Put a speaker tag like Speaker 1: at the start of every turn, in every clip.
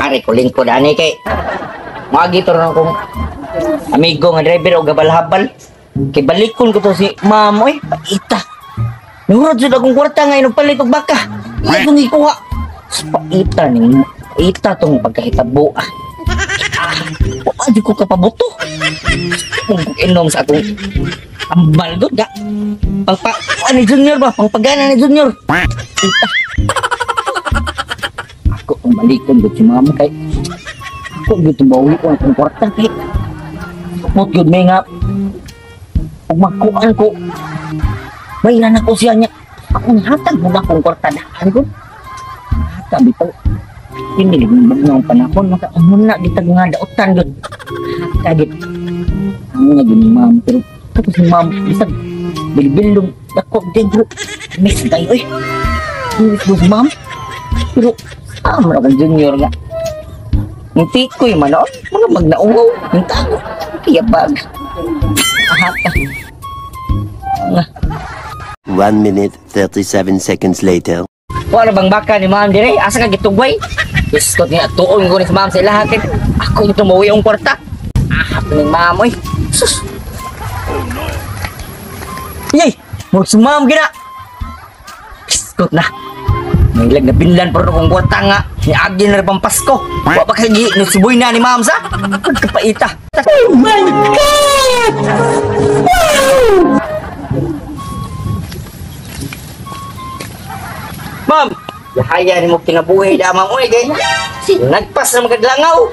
Speaker 1: Ari ko lingkod ani kay magi to ron kong amigo nga driver o gabal-habal. Kay balikon ko to si ma'am oy, paita. Nurod jud akong kwarta nga inupalit og baka. Ay kung ikuha. Paita ning paita tong pagkahitabo. Di ko kapabuto. Kung inom sa akong ambal do da. Ano junior ba? Pangpagana ni junior. Paita. Ako ang balikon do si ma'am kay ako dito bawi ko ang kwarta kay put good may nga pag magkuhan ko may ilan ako siya niya akong hatag mo na akong kwarta daan ko hatag bitaw hindi nagbibag na ang panahon muna ditag nga daotan yun hatag ang nga gini ma'am pero tapos si ma'am isang bilbilong ako din bro miss tayo eh miss mo si ma'am pero sama akong junior nga niti ko yung manoon mga magnaungaw yung tago kaya bag ahata
Speaker 2: 1 minute 37 seconds later.
Speaker 1: Wala bang baka ni ma'am dire asa ka gitugway iskot niya tuon ko ni ma'am sa ilahatin ako ito mawi ang kwarta ahap ni ma'am oy sus yay mo si ma'am gina iskot na may ilag na binlan pero kung kwarta nga ni agi na pang Pasko wa pa kagi nagsiboy na ni ma'am sa kapaita. Oh my god wow! Ma'am, lahaya ni mo kinabuhi da ma'am oy kay nagpas na magadlangaw.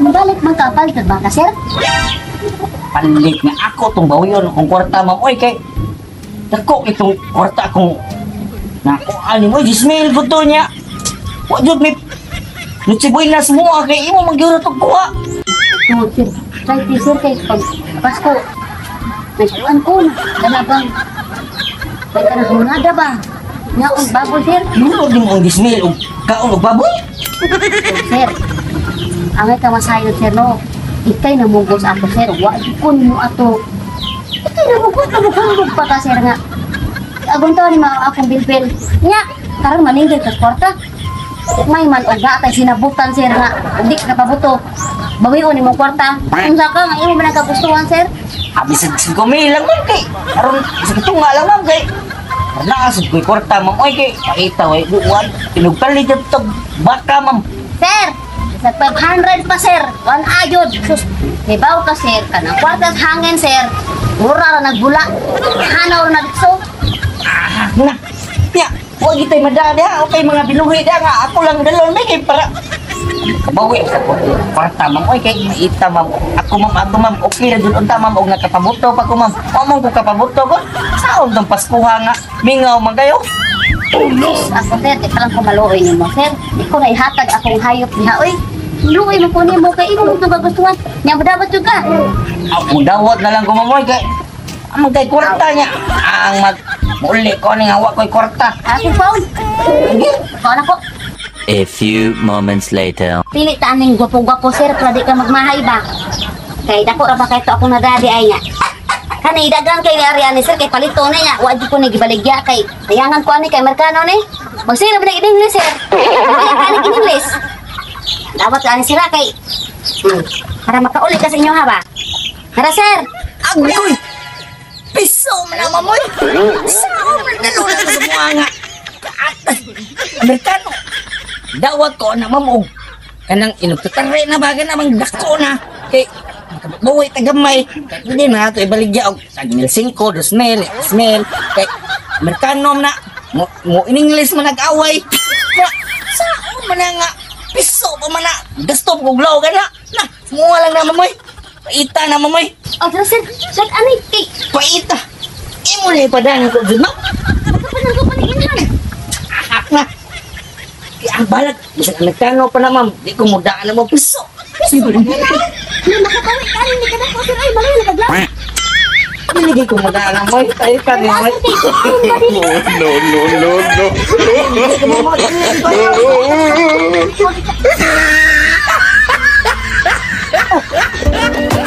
Speaker 3: Mabalik man kapal ka ba ka sir?
Speaker 1: Palit nga ako tong bawiyon kung kwarta ma'am oy kay dako itong kwarta kong naku ani mo gismail ko to niya. Wa jud mi nutsiboy na semua kay imo magyuro to kuha.
Speaker 3: No sir, try to sir kay pag Pasko. Nagkuhan ko na bang kay kanang hunada ba? Nga ang baboy sir.
Speaker 1: Nuno din mo ang gismail og kaon og baboy.
Speaker 3: Sir, angay ka masayod sir no. Ikay namugos ato sir, wa kun mo ato. Ikay namugos pa ka sir nga. Agon to ni mga akong bilbil. Nya, karang maningil ka kwarta. May man og atay sinabutan sir nga. Hindi ka pabuto. Bawion ni mo kwarta. Unsa ka nga imo man kagustuhan sir?
Speaker 1: Habis sa gumil lang man kay aron sa tunga lang ma'am kay naasod ko'y kwarta ma'am oy kay pakita way buwan tinugpalit ito baka ma'am.
Speaker 3: Sir, sa 500 pa sir. Wan ayod. Sus, nibaw ka sir kanang kwarta hangin sir. Mura ra nagbula. Hanaw na dito.
Speaker 1: Na, ya, huwag ito'y madali ha. Okay, mga binuhi na nga. Ako lang dalon may kay para kabawi sa kwarta ma'am oy kay maita ma'am. Ako ma'am, okay na dun unta ma'am og nakapabuto pa ko ma'am. Among ko kapabuto ko. Saon tong Paskuha nga. Mingaw man kayo.
Speaker 3: Ako sir, di pa lang ko maluoy ni mo sir. Di ko na ihatag akong hayop niya. Uy, luoy mo ko ni mo kay imo mo kagustuhan. Nya dapat juga.
Speaker 1: Ako dawat na lang ko ma'am oy kay amang kay kwarta niya. Ang muli ko ni nga wa ko'y kwarta.
Speaker 3: Aking phone. Ko na ko.
Speaker 2: A few moments later.
Speaker 3: Pili ta aning gwapo-gwapo sir para di ka magmahay ba. Kay dako ra ba kay to akong nagadi ay nga. Kani dagang kay ari ani sir kay palito na niya. Wa jud ko ni gibaligya kay tayangan ko ani kay merkano ni. Magsira ba ni English sir? Kaya kani English. Dapat ani sira kay para makauli ka sa inyo ha ba. Tara sir.
Speaker 1: Agoy! Piso man ang mamoy! Saan man nalula ka sa mga nga? Kaatas! Amerikano! Dawat ko na mamog! Kanang inugtataray na baga namang dako na! Kay, buhay tagamay! Kaya hindi na ito ibaligya og tagmil 5, 2,000, 1,000! Kay, Amerikano na! Mo in English man nag-away! Saan man nga? Piso pa man na! Gastop ko glaw ka na! Na! Mga lang na mamoy! Paita na mamoy!
Speaker 3: Oh, sir, sir, ani kay
Speaker 1: Paita! Imo na ipadaan ko dun, no?
Speaker 3: kapanan ko paniginhan.
Speaker 1: Ahak na! Kaya ang balag, bisa ka nagtangaw pa na, ma'am. Di ko mudaan na mo piso.
Speaker 3: Piso na nakakawi ka rin, hindi ka na ko sir ay balay na paglang.
Speaker 1: Hindi ko mudaan na mo. Tayo ka rin, mo.
Speaker 2: No.
Speaker 1: Hindi ko mudaan na mo.